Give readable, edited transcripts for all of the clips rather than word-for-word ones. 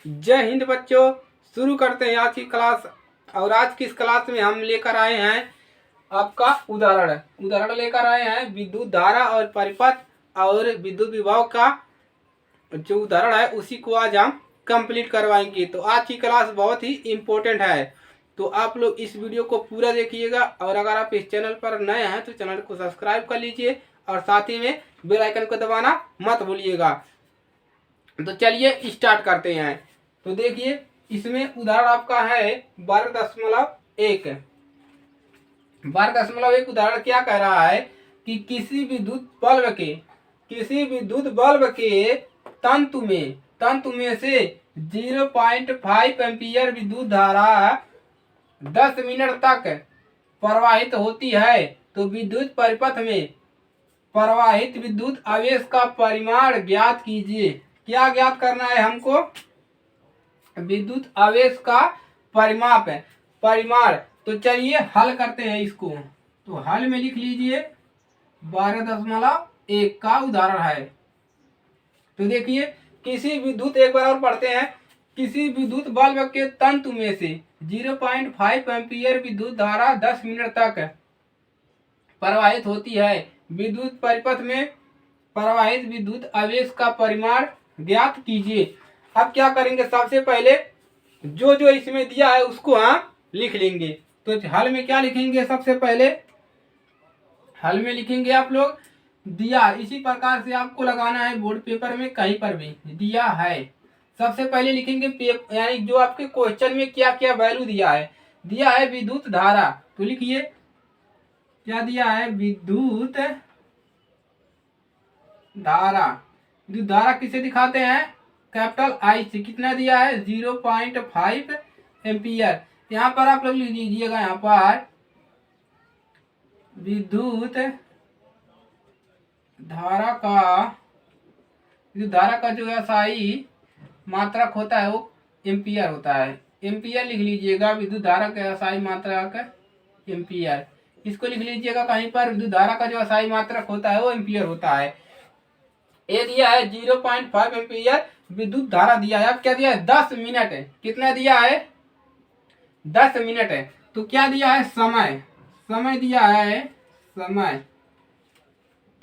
जय हिंद बच्चों। शुरू करते हैं आज की क्लास। और आज की इस क्लास में हम लेकर आए हैं आपका उदाहरण लेकर आए हैं विद्युत धारा और परिपथ और विद्युत विभव का जो उदाहरण है उसी को आज हम कंप्लीट करवाएंगे। तो आज की क्लास बहुत ही इम्पोर्टेंट है, तो आप लोग इस वीडियो को पूरा देखिएगा। और अगर आप इस चैनल पर नए हैं तो चैनल को सब्सक्राइब कर लीजिए और साथ ही में बेल आइकन को दबाना मत भूलिएगा। तो चलिए स्टार्ट करते हैं। तो देखिए इसमें उदाहरण आपका है 12.1। 12.1 उदाहरण क्या कह रहा है कि किसी विद्युत बल्ब के तंतु में से 0.5 एम्पीयर विद्युत धारा 10 मिनट तक प्रवाहित होती है। तो विद्युत परिपथ में प्रवाहित विद्युत आवेश का परिमाण ज्ञात कीजिए। क्या ज्ञात करना है हमको? विद्युत आवेश का परिमाण। तो चलिए हल करते हैं इसको। तो हल में लिख लीजिए 12.1 का उदाहरण है। तो देखिए एक बार और पढ़ते हैं। किसी विद्युत बल्ब के तंतु में से 0.5 एम्पीयर विद्युत धारा 10 मिनट तक प्रवाहित होती है। विद्युत परिपथ में प्रवाहित विद्युत आवेश का परिमाण ज्ञात कीजिए। अब क्या करेंगे, सबसे पहले जो इसमें दिया है उसको हम लिख लेंगे। तो हल में क्या लिखेंगे? सबसे पहले हल में लिखेंगे आप लोग दिया, इसी प्रकार से आपको लगाना है बोर्ड पेपर में कहीं पर भी दिया है। सबसे पहले लिखेंगे यानी जो आपके क्वेश्चन में क्या क्या वैल्यू दिया है विद्युत धारा। तो लिखिए क्या दिया है? विद्युत धारा किसे दिखाते हैं? कैपिटल आई से। कितना दिया है? 0.5 एम्पियर। यहाँ पर आप लोग लिख लीजिएगा, यहाँ पर विद्युत धारा का जो एसआई मात्रक होता है वो एम्पियर होता है। एम्पियर लिख लीजिएगा, विद्युत धारा का एसआई मात्रक एम्पियर। इसको लिख लीजिएगा कहीं पर, विद्युत धारा का जो एसआई मात्रक होता है वो एम्पियर होता है। ये दिया है 0.5 एम्पियर विद्युत धारा दिया है। अब क्या दिया है? 10 मिनट है। कितना दिया है? 10 मिनट है। तो क्या दिया है? समय दिया है, समय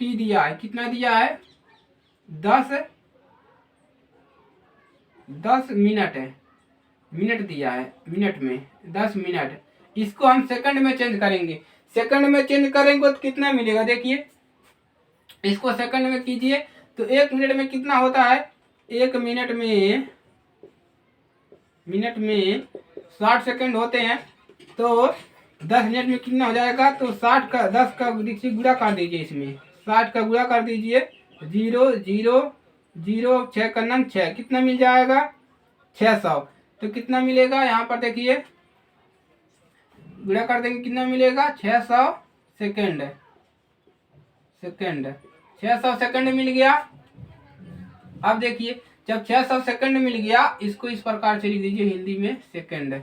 टी दिया है। कितना दिया है? 10 मिनट है। मिनट दिया है, मिनट में 10 मिनट। इसको हम सेकंड में चेंज करेंगे। सेकंड में चेंज करेंगे तो कितना मिलेगा? देखिए इसको सेकंड में कीजिए तो 1 मिनट में कितना होता है? 1 मिनट में 60 सेकंड होते हैं। तो 10 मिनट में कितना हो जाएगा? तो 60 का 10 का देखिए गुणा कर दीजिए, इसमें 60 का गुणा कर दीजिए। 0 0 0 6 का 6 कितना मिल जाएगा? 600। तो कितना मिलेगा? यहाँ पर देखिए गुणा कर देंगे, कितना मिलेगा? 600 सेकंड। 600 सेकंड मिल गया। अब देखिए जब 600 सेकंड मिल गया, इसको इस प्रकार से लिख दीजिए हिंदी में सेकंड।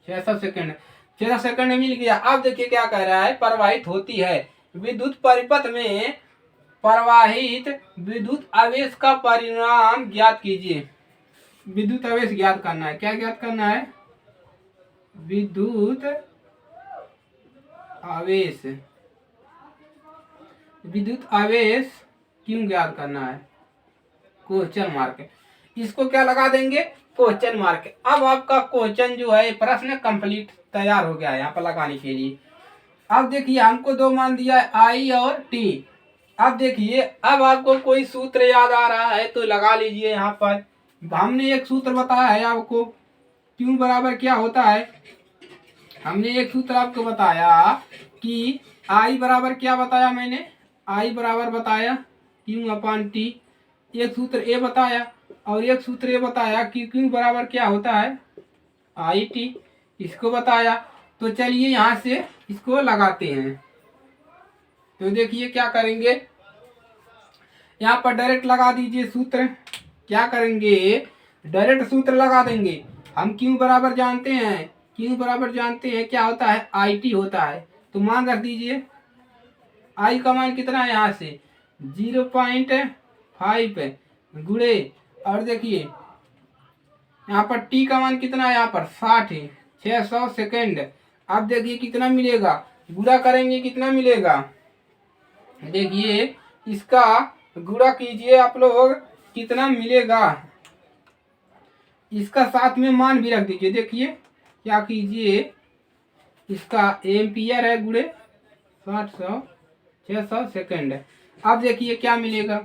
600 सेकंड मिल गया। अब देखिए क्या कह रहा है? प्रवाहित होती है। विद्युत परिपथ में प्रवाहित विद्युत आवेश का परिमाण ज्ञात कीजिए। विद्युत आवेश ज्ञात करना है। क्या ज्ञात करना है? विद्युत आवेश क्यों ज्ञात करना है? Question mark. इसको क्या लगा देंगे? Question mark. अब आपका क्वेश्चन जो है प्रश्न कंप्लीट तैयार हो गया है यहाँ पर लगाने के लिए। अब देखिए हमको दो मान दिया है आई और टी। अब देखिए अब आपको कोई सूत्र याद आ रहा है तो लगा लीजिए। यहाँ पर हमने एक सूत्र बताया है आपको, क्यू बराबर क्या होता है? हमने एक सूत्र आपको बताया कि आई बराबर क्या बताया मैंने? आई बराबर बताया क्यू अपॉन टी। एक सूत्र ए बताया और एक सूत्र ये बताया कि क्यू बराबर क्या होता है? I T. इसको बताया। तो चलिए यहाँ से इसको लगाते हैं। तो देखिए क्या करेंगे, यहाँ पर डायरेक्ट लगा दीजिए सूत्र। क्या करेंगे? डायरेक्ट सूत्र लगा देंगे। हम क्यू बराबर जानते हैं, क्या होता है? आई टी होता है। तो मान रख दीजिए। आई का मान कितना है? यहाँ से 0.5 गुणे, और देखिए यहाँ पर टी का मान कितना है, यहाँ पर 60 है, 600 सेकेंड। अब देखिए कितना मिलेगा, गुणा करेंगे कितना मिलेगा, देखिए इसका गुणा कीजिए आप लोग, कितना मिलेगा, इसका साथ में मान भी रख दीजिए। देखिए क्या कीजिए, इसका एम्पियर है गुणे 60 600 सेकेंड। अब देखिए क्या मिलेगा,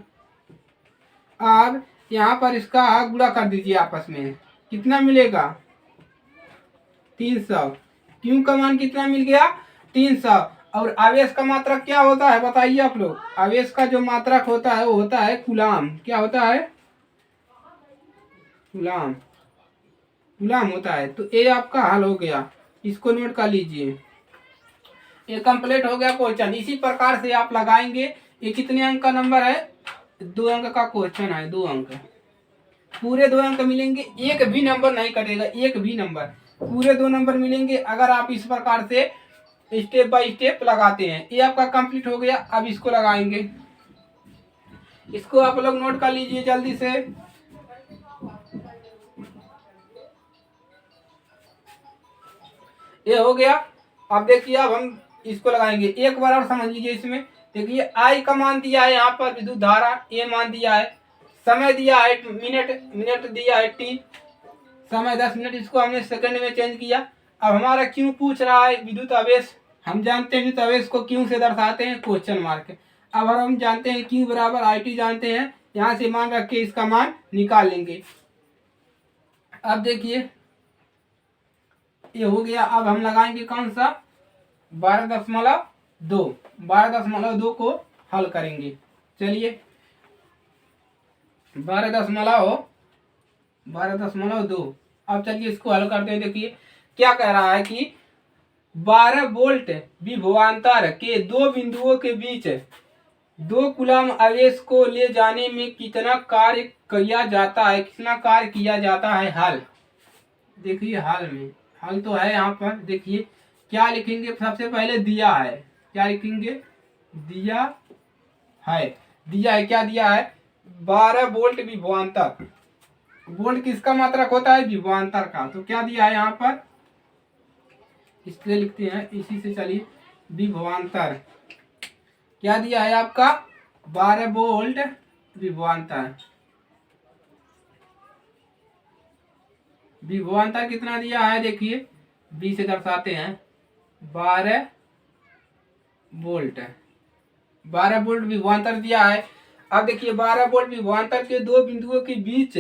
अब यहाँ पर इसका गुणा कर दीजिए आपस में, कितना मिलेगा 300। क्यू का मान कितना मिल गया 300। और आवेश का मात्रक क्या होता है बताइए आप लोग, आवेश का जो मात्रक होता है वो होता है कूलाम। क्या होता है, कूलाम, कूलाम होता है। तो ये आपका हल हो गया, इसको नोट कर लीजिए, ये कंप्लीट हो गया क्वेश्चन। इसी प्रकार से आप लगाएंगे। ये कितने अंक का नंबर है, 2 अंक का क्वेश्चन है, 2 अंक, पूरे 2 अंक मिलेंगे, एक भी नंबर नहीं कटेगा, एक भी नंबर, पूरे 2 नंबर मिलेंगे अगर आप इस प्रकार से स्टेप बाय स्टेप लगाते हैं। ये आपका कंप्लीट हो गया। अब इसको लगाएंगे, इसको आप लोग नोट कर लीजिए जल्दी से। ये हो गया। अब देखिए अब हम इसको लगाएंगे, एक बार और समझ लीजिए इसमें। देखिए आई का मान दिया है यहाँ पर विद्युत धारा, ये मान दिया है, समय दिया है मिनट, मिनट दिया है टी, समय 10 मिनट, इसको हमने सेकंड में चेंज किया। अब हमारा क्यों पूछ रहा है विद्युत आवेश, हम जानते हैं विद्युत आवेश को क्यों से दर्शाते हैं, क्वेश्चन मार्क। अब हम जानते हैं क्यों बराबर आई टी जानते हैं, यहाँ से मान रख के इसका मान निकाल लेंगे। अब देखिए ये हो गया। अब हम लगाएंगे कौन सा, 12.2, 12.2 को हल करेंगे। चलिए 12.2, अब चलिए इसको हल करते हैं। देखिए क्या कह रहा है कि 12 वोल्ट विभवांतर के 2 बिंदुओं के बीच 2 कूलम आवेश को ले जाने में कितना कार्य किया जाता है, कितना कार्य किया जाता है। हल देखिए, हल में हल तो है यहाँ पर। देखिए क्या लिखेंगे, सबसे पहले दिया है, क्या लिखेंगे, दिया है, दिया है, क्या दिया है 12 वोल्ट विभवांतर, वोल्ट किसका मात्रक होता है, विभवांतर का। तो क्या दिया है यहाँ पर, इसलिए लिखते हैं इसी से, चलिए विभवांतर क्या दिया है आपका 12 वोल्ट विभवांतर, विभवांतर कितना दिया है, देखिए 20 से दर्शाते हैं, 12 वोल्ट, 12 वोल्ट विभवांतर दिया है। अब देखिए 12 वोल्ट विभवांतर के 2 बिंदुओं के बीच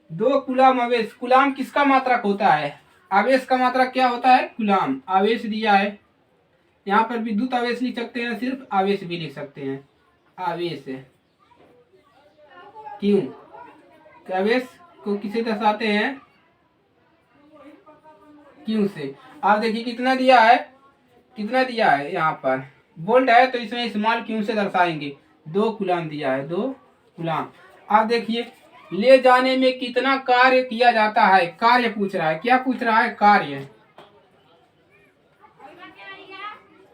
2 कूलम आवेश, कूलम किसका मात्रक होता है, आवेश का मात्रक क्या होता है, कूलम, आवेश दिया है। यहाँ पर विद्युत आवेश लिख सकते हैं, सिर्फ आवेश भी लिख सकते हैं, आवेश। क्यों, आवेश को किसे दर्शाते हैं, क्यों से। आप देखिए कितना दिया है, कितना दिया है, यहाँ पर वोल्ट है तो इसमें स्मॉल क्यों से दर्शाएंगे, 2 कूलम दिया है, 2 कूलम। आप देखिए ले जाने में कितना कार्य किया जाता है, कार्य पूछ रहा है, क्या पूछ रहा है, कार्य,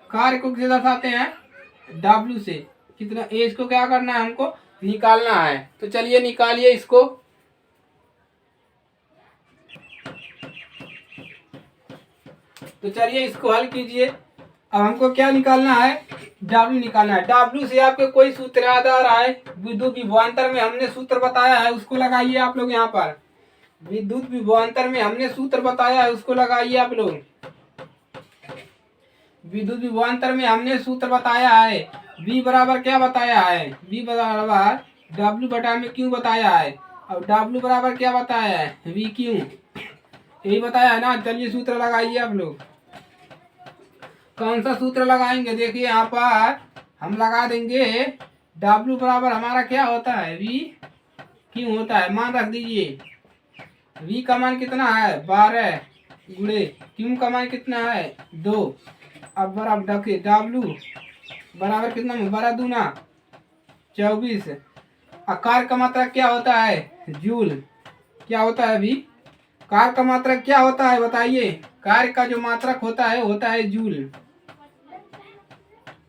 कार्य को किसे दर्शाते हैं, W से। कितना, इसको क्या करना है, हमको निकालना है। तो चलिए निकालिए इसको, तो चलिए इसको हल कीजिए। अब हमको क्या निकालना है, W निकालना है। W से आपके कोई सूत्र याद आ रहा है, विद्युत विभवांतर में हमने सूत्र बताया है, उसको लगाइए आप लोग। यहाँ पर विद्युत विभवांतर में हमने सूत्र बताया है, उसको लगाइए आप लोग। विद्युत विभवांतर में हमने सूत्र बताया है, V बराबर क्या बताया है, V बराबर W बटा में क्यों बताया है। अब W बराबर क्या बताया है, V क्यों, यही बताया है ना। चलिए सूत्र लगाइए आप लोग। कौन सा सूत्र लगाएंगे, देखिए यहाँ पर हम लगा देंगे W बराबर हमारा क्या होता है, V क्यों होता है, मान रख दीजिए। V का मान कितना है 12 गुणे क्यू का मान कितना है 2। अब बराबर रखिए W बराबर कितना, 12 दूना 24। कार का मात्रक क्या होता है, जूल, क्या होता है, V कार का मात्रक क्या होता है बताइए, कार्य का जो मात्रक होता है जूल,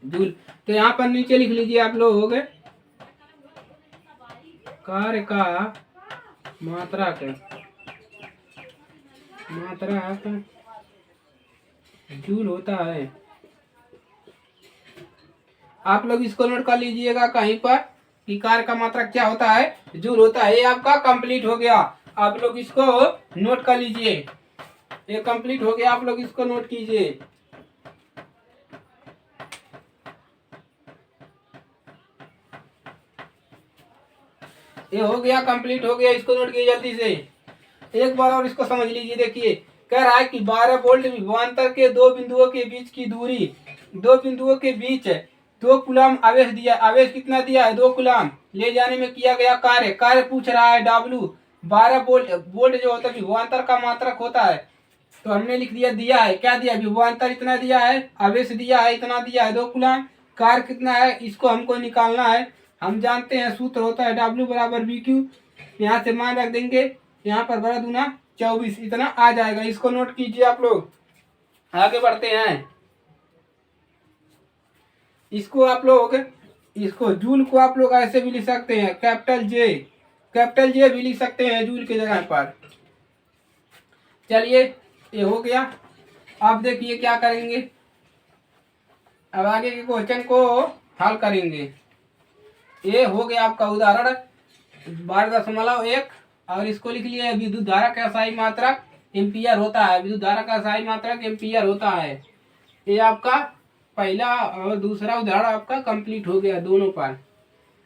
जूल। तो यहाँ पर नीचे लिख लीजिए आप लोग, कार्य का मात्रक जूल होता है। आप लोग इसको नोट कर लीजिएगा कहीं पर कि कार्य का मात्रक क्या होता है, जूल होता है। ये आपका कंप्लीट हो गया, आप लोग इसको नोट कर लीजिए। ये कंप्लीट हो गया, आप लोग इसको नोट कीजिए। ये हो गया, कंप्लीट हो गया, इसको नोट कीजिए जल्दी से। एक बार और इसको समझ लीजिए। देखिए कह रहा है कि 12 वोल्ट विभवांतर के दो बिंदुओं के बीच की दूरी, दो बिंदुओं के बीच 2 कूलम आवेश दिया। आवेश कितना दिया है? 2 कूलम। ले जाने में किया गया कार्य, कार्य पूछ रहा है W। 12 वोल्ट, वोल्ट जो होता है विभवांतर का मात्रक होता है, तो हमने लिख दिया, दिया है क्या दिया? विभवांतर इतना दिया है, आवेश दिया है इतना, दिया है 2 कूलम। कार्य कितना है इसको हमको निकालना है। हम जानते हैं सूत्र होता है W बराबर BQ। यहाँ से मान रख देंगे, यहाँ पर 12 दूना 24, इतना आ जाएगा। इसको नोट कीजिए आप लोग, आगे बढ़ते हैं। इसको आप लोग, इसको जूल को आप लोग ऐसे भी लिख सकते हैं, कैपिटल जे भी लिख सकते हैं जूल के जगह पर। चलिए ये हो गया। अब देखिए क्या करेंगे, अब आगे के क्वेश्चन को हल करेंगे। ये हो गया आपका उदाहरण 12.1, और इसको लिख लिया विद्युत धारा का SI मात्रक एम्पियर होता है। विद्युत धारा का SI मात्रक एम्पियर होता है। ये आपका पहला और दूसरा उदाहरण आपका कंप्लीट हो गया, दोनों पर,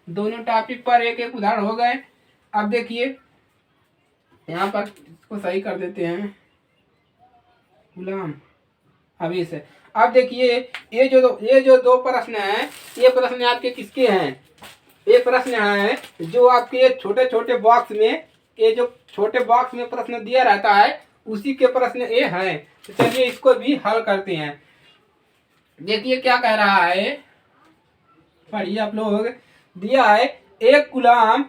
दोनों टॉपिक पर एक एक उदाहरण हो गए। अब देखिए यहाँ पर इसको सही कर देते हैं, गुलाम अभी से। अब देखिए ये जो दो प्रश्न हैं, ये प्रश्न आपके किसके हैं? ये प्रश्न है जो आपके छोटे छोटे बॉक्स में, ये जो छोटे बॉक्स में प्रश्न दिया रहता है उसी के प्रश्न ये हैं। तो चलिए इसको भी हल करते हैं। देखिए क्या कह रहा है, पढ़िए आप लोग। दिया है एक कूलम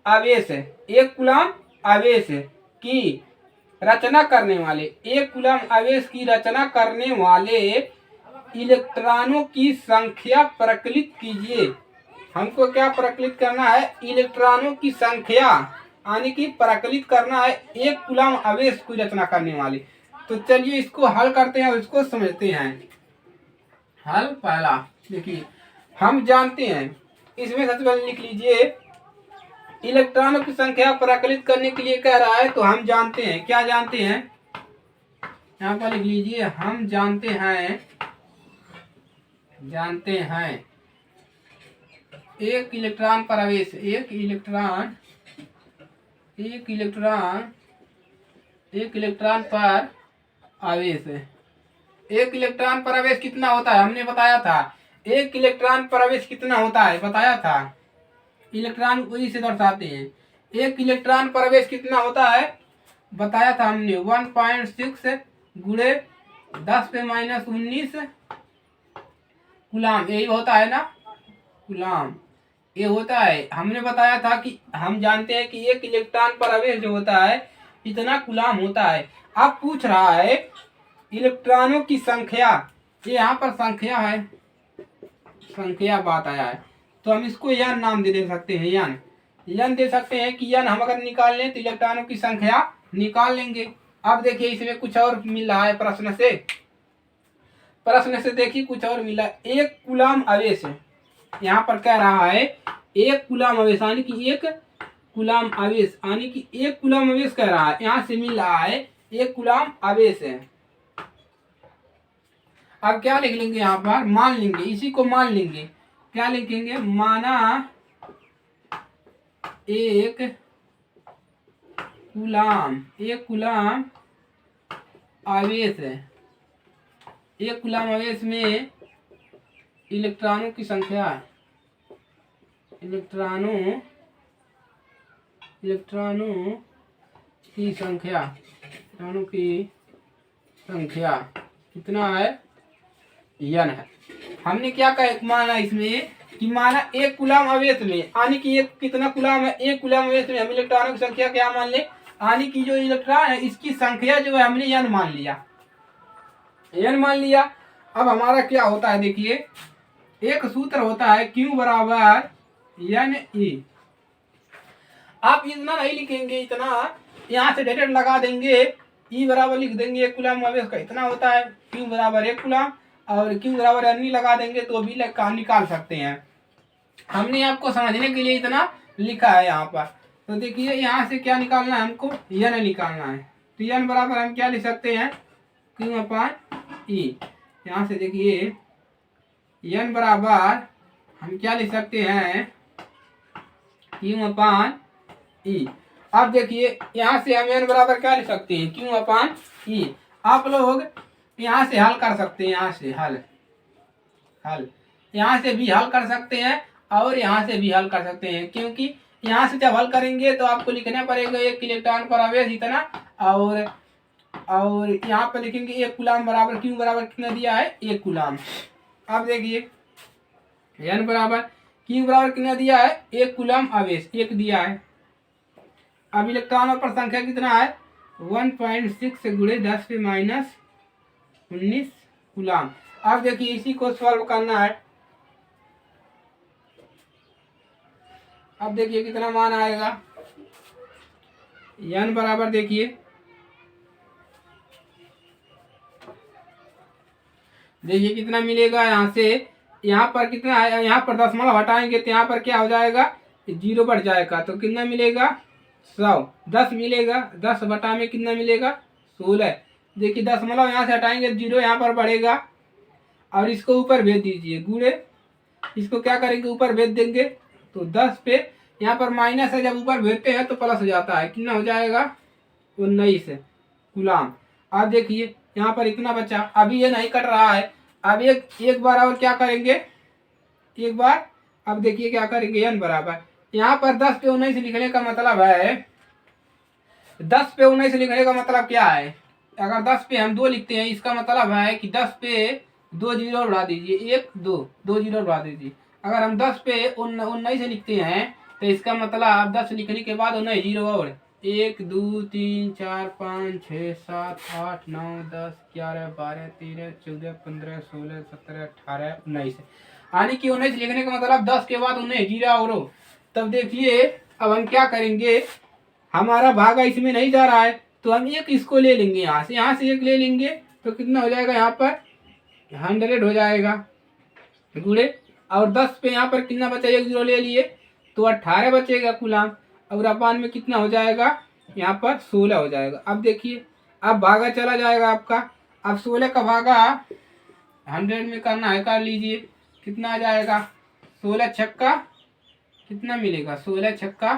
आवेश है, एक कूलम आवेश की रचना करने वाले, एक कूलम आवेश की रचना करने वाले इलेक्ट्रॉनों की संख्या प्रकलित कीजिए। हमको क्या प्रकलित करना है? इलेक्ट्रॉनों की संख्या, यानी कि प्रकलित करना है एक कूलम आवेश की रचना करने वाले। तो चलिए इसको हल करते हैं और इसको समझते हैं। हल पहला देखिए, हम जानते हैं, इसमें सबसे पहले लिख लीजिए इलेक्ट्रॉनों की संख्या प्रकलित करने के लिए कह रहा है, तो हम जानते हैं, क्या जानते हैं? यहाँ पर लिख लीजिए, हम जानते हैं एक इलेक्ट्रॉन पर आवेश, एक इलेक्ट्रॉन पर आवेश है। एक इलेक्ट्रॉन पर आवेश कितना होता है? हमने बताया था एक इलेक्ट्रॉन पर आवेश कितना होता है, बताया था। इलेक्ट्रॉन को इसे दर्शाते हैं। एक इलेक्ट्रॉन पर आवेश कितना होता है, बताया था हमने, 1.6 गुणे 10⁻⁻19 कूलम, यही होता है ना, कूलम ये होता है। हमने बताया था कि हम जानते हैं कि एक इलेक्ट्रॉन पर आवेश जो होता है इतना कूलम होता है। अब पूछ रहा है इलेक्ट्रॉनों की संख्या, ये यहाँ पर संख्या है, संख्या बात आया है, तो हम इसको यन नाम दे सकते हैं, यन दे सकते हैं कि यन हम अगर निकाल लें तो इलेक्ट्रॉनों की संख्या निकाल लेंगे। अब देखिए इसमें कुछ और मिल रहा है प्रश्न से देखिए कुछ और मिला। एक कूलम आवेश है, यहाँ पर कह रहा है एक कूलम आवेश, यानी कि एक कूलम आवेश, यानी कि एक कूलम आवेश कह रहा है, यहाँ से मिल रहा है एक कूलम आवेश है। अब क्या लिख लेंगे यहाँ पर? मान लेंगे, इसी को मान लेंगे। क्या लिखेंगे? माना एक कूलम आवेश है, एक कूलम आवेश में इलेक्ट्रॉनों की संख्या, इलेक्ट्रॉनों की संख्या कितना है? यन है। हमने क्या कहा माना इसमें कि माना एक कूलम आवेश में, यानी कि एक कितना कूलम है, एक कूलम आवेश में हम इलेक्ट्रॉनों की संख्या क्या मान ले, यानी कि जो इलेक्ट्रॉन है इसकी संख्या जो है हमने यन मान लिया। अब हमारा क्या होता है, देखिए एक सूत्र होता है Q बराबर NE, आप इतना नहीं लिखेंगे, इतना यहाँ से डायरेक्ट लगा देंगे, ई बराबर लिख देंगे 1 कूलम आवेश का इतना होता है, क्यू बराबर 1 कूलम, और क्यू बराबर अन्य लगा देंगे तो भी निकाल सकते हैं। हमने आपको समझने के लिए इतना लिखा है यहाँ पर। तो देखिए यहाँ से क्या निकालना है हमको, एन निकालना है। तो एन बराबर हम क्या लिख सकते हैं, क्यू अपान ई। यहाँ से देखिए एन बराबर हम क्या लिख सकते हैं, क्यू अपान ई। अब देखिए यहाँ से हम एन बराबर क्या लिख सकते हैं, क्यू अपान ई। आप लोग यहाँ से हल कर सकते हैं, यहाँ से हल यहाँ से भी हल कर सकते हैं और यहाँ से भी हल कर सकते हैं, क्योंकि यहाँ से जब हल करेंगे तो आपको लिखना पड़ेगा 1 इलेक्ट्रॉन पर आवेश इतना, और यहाँ पर लिखेंगे 1 कूलम बराबर क्यू बराबर कितना दिया है, 1 कूलम। अब देखिए एन बराबर क्यू बराबर कितना दिया है, 1 कूलम आवेश 1 दिया है। अब इलेक्ट्रॉनों पर संख्या कितना है, 1.6 गुणे 10⁻⁻19 कूलम। अब देखिए इसी को सॉल्व करना है। अब देखिए कितना मान आएगा, एन बराबर देखिए कितना मिलेगा, यहाँ से यहाँ पर कितना है, यहाँ पर दशमलव हटाएंगे तो यहाँ पर क्या हो जाएगा, 0 बढ़ जाएगा, तो कितना मिलेगा 100, 10 मिलेगा, 10 बटा में कितना मिलेगा 16। देखिए दशमलव यहाँ से हटाएंगे 0 यहाँ पर बढ़ेगा, और इसको ऊपर भेज दीजिए गुणे, इसको क्या करेंगे ऊपर भेज देंगे, तो 10 पे यहाँ पर माइनस है, जब ऊपर भेजते हैं तो प्लस हो जाता है, कितना हो जाएगा 19 कूलम। अब देखिए यहाँ पर इतना बचा, अभी ये नहीं कट रहा है, अब एक बार और क्या करेंगे, एक बार अब देखिए क्या करेंगे, एन बराबर यहाँ पर 10 पे 19 लिखने का मतलब है, 10 पे 19 लिखने का मतलब क्या है, अगर 10 पे हम 2 लिखते हैं इसका मतलब है कि 10 पे 2 जीरो उड़ा दीजिए, 1 2 जीरो उड़ा दीजिए। अगर हम 10 पे 19 लिखते हैं तो इसका मतलब 10 लिखने के बाद 19 जीरो और 1 2 3 4 5 6 7 8 9 10 11 12 13 14 15 16 17 18 19, यानी कि 19 लिखने का मतलब 10 के बाद 19 जीरो और। तब देखिए अब हम क्या करेंगे, हमारा भागा इसमें नहीं जा रहा है तो हम एक इसको ले लेंगे, यहाँ से एक ले लेंगे तो कितना हो जाएगा, यहाँ पर 100 हो जाएगा गुणे, और 10 पे यहाँ पर कितना बचा, 1 जीरो ले लिए तो 18 बचेगा कूलम, और अपान में कितना हो जाएगा, यहाँ पर 16 हो जाएगा। अब देखिए अब भागा चला जाएगा आपका, अब 16 का भागा 100 में करना है, कर लीजिए कितना आ जाएगा, 16 छक्का कितना मिलेगा, 16 छक्का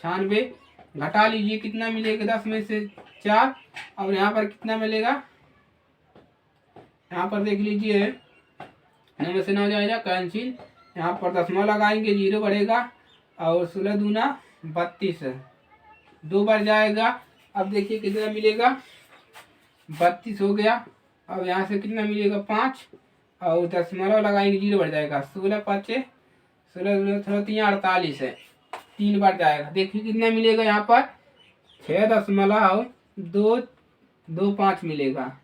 96, घटा लीजिए कितना मिलेगा, 10 में से 4, और यहाँ पर कितना मिलेगा, यहाँ पर देख लीजिए 9 में से 9 जाएगा कैंसिल, यहाँ पर दशमलव लगाएंगे 0 बढ़ेगा, और 16 दूना 32 2 बढ़ जाएगा। अब देखिए कितना मिलेगा, 32 हो गया। अब यहाँ से कितना मिलेगा 5, और दशमलव लगाएंगे 0 बढ़ जाएगा, 16 5 16 थोड़ा 3 48 है, 3 बढ़ जाएगा। देखिए कितना मिलेगा, यहाँ पर 6.225 मिलेगा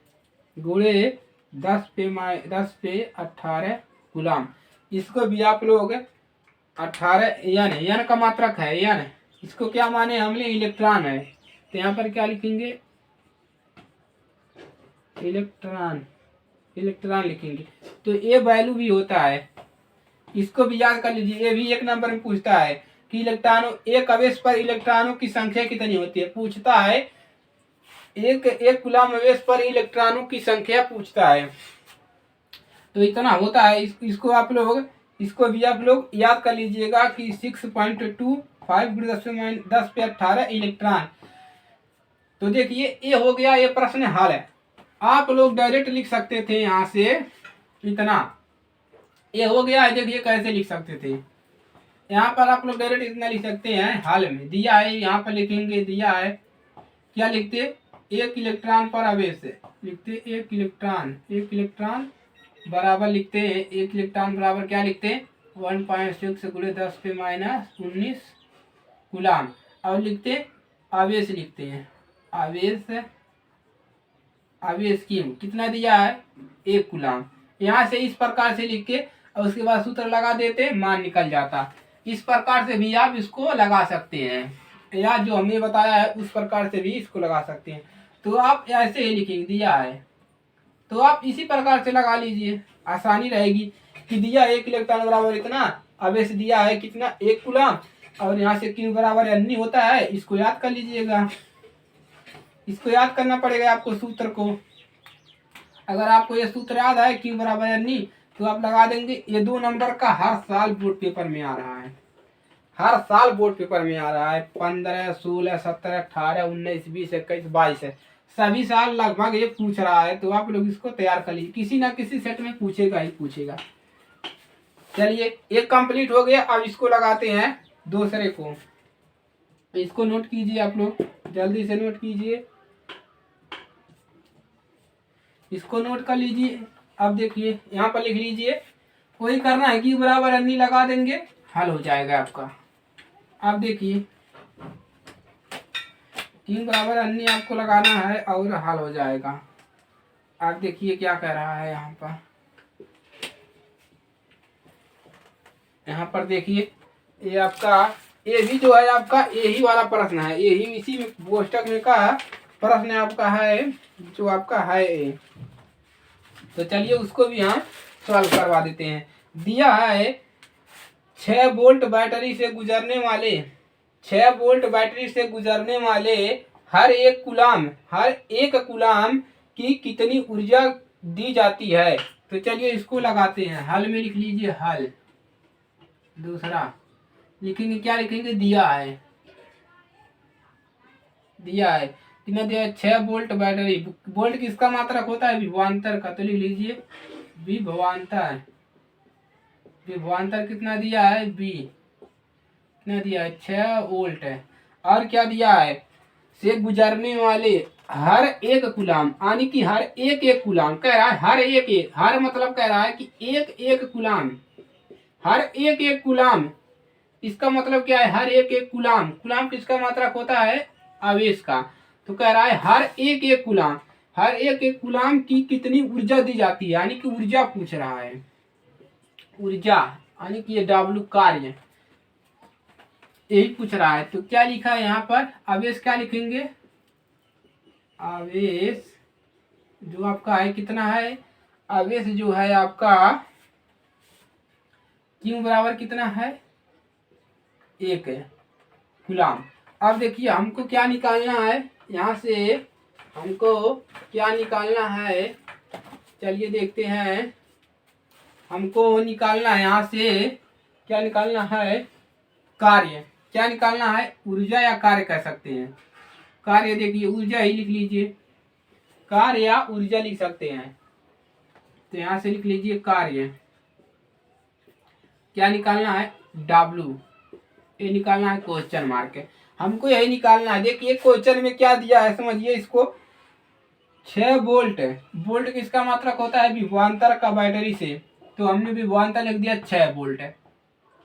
गुणे 10 पे 18 कूलम। इसको भी आप लोग 18 यान का मात्रक है, यान इसको क्या माने हमने, इलेक्ट्रॉन है, तो यहाँ पर क्या लिखेंगे, इलेक्ट्रॉन लिखेंगे। तो ये वैल्यू भी होता है, इसको भी याद कर लीजिए, ये भी 1 नंबर में पूछता है कि इलेक्ट्रॉनों, एक आवेश पर इलेक्ट्रॉनों की संख्या कितनी होती है, पूछता है, एक कूलम आवेश पर इलेक्ट्रॉनों की संख्या पूछता है, तो इतना होता है। इसको आप लोग, इसको भी आप लोग याद कर लीजिएगा कि 6.25 गुणे 10 पे 18 इलेक्ट्रॉन। तो देखिए ये हो गया, ये प्रश्न हल है। आप लोग डायरेक्ट लिख सकते थे यहाँ से इतना, ये हो गया है। देखिए कैसे लिख सकते थे, यहाँ पर आप लोग डायरेक्ट इतना लिख सकते हैं, हल में दिया है, यहाँ पर लिखेंगे, दिया है क्या लिखते, 1 इलेक्ट्रॉन पर आवेश लिखते, 1 इलेक्ट्रॉन बराबर लिखते हैं, 1 इलेक्ट्रॉन बराबर क्या लिखते हैं, 1.6 गुणे 10 पे -19 कूलम, और लिखते आवेश, लिखते हैं आवेश की कितना दिया है, 1 कूलम। यहाँ से इस प्रकार से लिख के और उसके बाद सूत्र लगा देते, मान निकल जाता। इस प्रकार से भी आप इसको लगा सकते हैं। या जो हमने बताया है उस प्रकार से भी इसको लगा सकते हैं। तो आप ऐसे ही लिखेंगे दिया है, तो आप इसी प्रकार से लगा लीजिए, आसानी रहेगी कि दिया 1 इलेक्ट्रॉन बराबर इतना, आवेश दिया है कितना 1 कूलम, और यहाँ से Q बराबर N होता है, इसको याद कर लीजिएगा। इसको याद करना पड़ेगा आपको सूत्र को। अगर आपको ये सूत्र याद है Q बराबर N, तो आप लगा देंगे। ये 2 नंबर का हर साल बोर्ड पेपर में आ रहा है, हर साल बोर्ड पेपर में आ रहा है। 15, 16, 17, 18, 19, 20, 21, 22 है, सभी साल लगभग ये पूछ रहा है। तो आप लोग इसको तैयार कर लीजिए, किसी ना किसी सेट में पूछेगा ही पूछेगा। चलिए एक कंप्लीट हो गया, अब इसको लगाते हैं दूसरे को। इसको नोट कीजिए, आप लोग जल्दी से नोट कीजिए, इसको नोट कर लीजिए। अब देखिए यहाँ पर लिख लीजिए, वही करना है कि बराबर अन्नी लगा देंगे, हल हो जाएगा आपका। अब देखिए Q बराबर अन्नी आपको लगाना है और हल हो जाएगा। अब देखिए क्या कह रहा है यहाँ पर, यहाँ पर देखिए ये आपका ये भी जो है आपका यही वाला प्रश्न है, यही इसी में कोष्टक में का प्रश्न आपका है जो आपका है ए। तो चलिए उसको भी हम सॉल्व करवा देते हैं। दिया है 6 वोल्ट बैटरी से गुजरने वाले 6 वोल्ट बैटरी से गुजरने वाले हर एक कूलाम की कितनी ऊर्जा दी जाती है। तो चलिए इसको लगाते हैं, हल में लिख लीजिए, हल दूसरा लिखेंगे, क्या लिखेंगे, दिया है कितना दिया है 6 वोल्ट बैटरी। वोल्ट किसका मात्रक होता है, विभवांतर का, तो लिख लीजिए विभवांतर। विभवांतर कितना दिया है, बी कितना दिया है 6 वोल्ट है। और क्या दिया है, से गुजरने वाले हर एक कूलाम, यानी कि हर एक कूलाम कह रहा है, हर मतलब कह रहा है कि एक कूलाम, हर एक कूलाम। इसका मतलब क्या है, हर एक कूलाम, कूलाम किसका मात्रक होता है, आवेश का। तो कह रहा है हर एक कूलाम की कितनी ऊर्जा दी जाती है, यानी कि ऊर्जा पूछ रहा है, ऊर्जा यानी कि ये W कार्य यही पूछ रहा है। तो क्या लिखा है यहाँ पर, आवेश क्या लिखेंगे, आवेश जो आपका है कितना है, आवेश जो है आपका Q बराबर कितना है, 1 कूलाम। अब देखिए हमको क्या निकालना है, यहाँ से हमको क्या निकालना है, चलिए देखते हैं। हमको निकालना है यहाँ से, क्या निकालना है, कार्य। क्या निकालना है, ऊर्जा या कार्य कह सकते हैं। कार्य देखिए ऊर्जा ही लिख लीजिए, कार्य या ऊर्जा लिख सकते हैं। तो यहाँ से लिख लीजिए कार्य। क्या निकालना है, W, ये निकालना है क्वेश्चन मार्क है, हमको यही निकालना है। देखिए क्वेश्चन में क्या दिया है, समझिए इसको। 6 वोल्ट, वोल्ट किसका मात्रक होता है, विभवांतर का बैटरी से, तो हमने विभवांतर लिख दिया 6 वोल्ट है।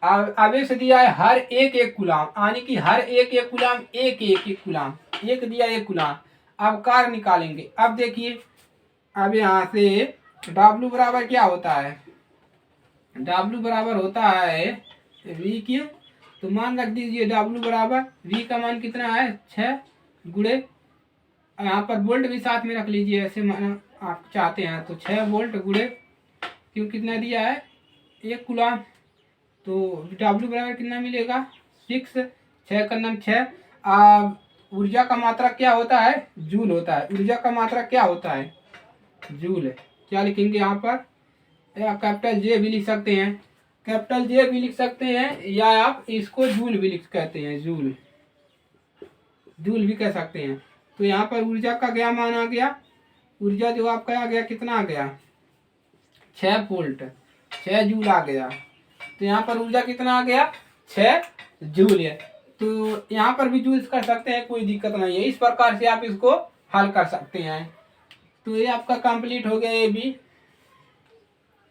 आवेश दिया है हर एक कूलाम, यानी कि हर एक कूलाम एक कूलाम, एक दिया 1 कूलाम। अब कार्य निकालेंगे। अब देखिए अब यहाँ से W बराबर क्या होता है, W बराबर होता है VQ। तो मान रख दीजिए W बराबर V का मान कितना है, 6 गुणे, यहाँ पर वोल्ट भी साथ में रख लीजिए, ऐसे माना आप चाहते हैं। तो 6 वोल्ट गुणे क्यों कितना दिया है, 1 कूलाम। तो W बराबर कितना मिलेगा, 6, 6 का नाम 6। ऊर्जा का मात्रा क्या होता है, जूल होता है। ऊर्जा का मात्रा क्या होता है, जूल। क्या लिखेंगे यहाँ पर, या कैपिटल J भी लिख सकते हैं, कैपिटल J भी लिख सकते हैं, या आप इसको जूल भी लिख कहते हैं, जूल भी कह सकते हैं। तो यहाँ पर ऊर्जा का क्या मान आ गया, ऊर्जा जो आपका आ गया कितना आ गया, 6 वोल्ट, 6 जूल आ गया। तो यहाँ पर ऊर्जा कितना आ गया, 6 जूल है। तो यहाँ पर भी जूल्स कर सकते हैं, कोई दिक्कत नहीं है। इस प्रकार से आप इसको हल कर सकते हैं। तो ये आपका कंप्लीट हो गया ये भी।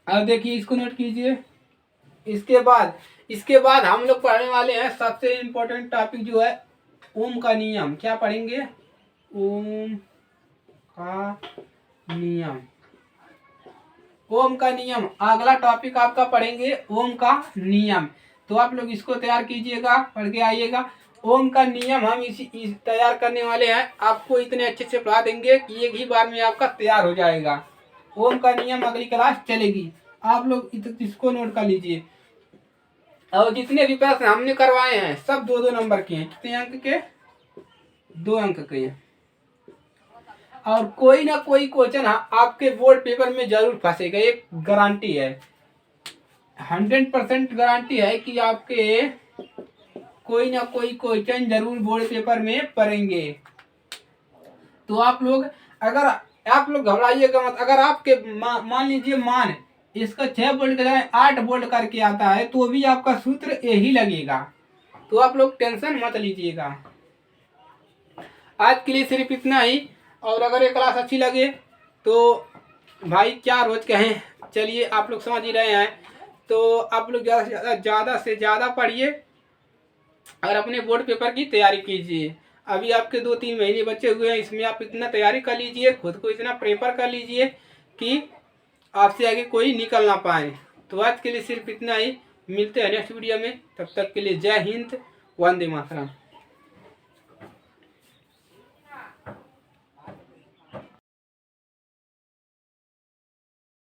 अब देखिए इसको नोट कीजिए। इसके बाद हम लोग पढ़ने वाले हैं सबसे इम्पोर्टेंट टॉपिक जो है ओम का नियम। क्या पढ़ेंगे, ओम का नियम। ओम का नियम अगला टॉपिक आपका पढ़ेंगे, ओम का नियम। तो आप लोग इसको तैयार कीजिएगा, पढ़ के आइएगा। ओम का नियम हम इस तैयार करने वाले हैं। आपको इतने अच्छे से पढ़ा देंगे कि एक ही बार में आपका तैयार हो जाएगा। ओम का नियम अगली क्लास चलेगी, आप लोग इसको नोट कर लीजिए। और जितने भी प्रश्न हमने करवाए हैं सब 2-2 नंबर के हैं। कितने अंक के? 2 अंक के हैं। और कोई ना कोई क्वेश्चन आपके बोर्ड पेपर में जरूर फंसेगा, एक गारंटी है, 100% गारंटी है कि आपके कोई ना कोई क्वेश्चन जरूर बोर्ड पेपर में पढ़ेंगे। तो आप लोग घबराइएगा मत। अगर आपके मान लीजिए मान इसका 6 बोल्ट के जगह 8 बोल्ट करके आता है तो भी आपका सूत्र यही लगेगा। तो आप लोग टेंशन मत लीजिएगा। आज के लिए सिर्फ इतना ही। और अगर ये क्लास अच्छी लगे तो भाई क्या रोज कहें, चलिए आप लोग समझ ही रहे हैं। तो आप लोग ज़्यादा से ज़्यादा पढ़िए और अपने बोर्ड पेपर की तैयारी कीजिए। अभी आपके 2-3 महीने बचे हुए हैं, इसमें आप इतना तैयारी कर लीजिए, खुद को इतना प्रेपर कर लीजिए कि आपसे आगे कोई निकल ना पाए। तो आज के लिए सिर्फ इतना ही। मिलते हैं नेक्स्ट वीडियो में, तब तक के लिए जय हिंद, वंदे मातरम।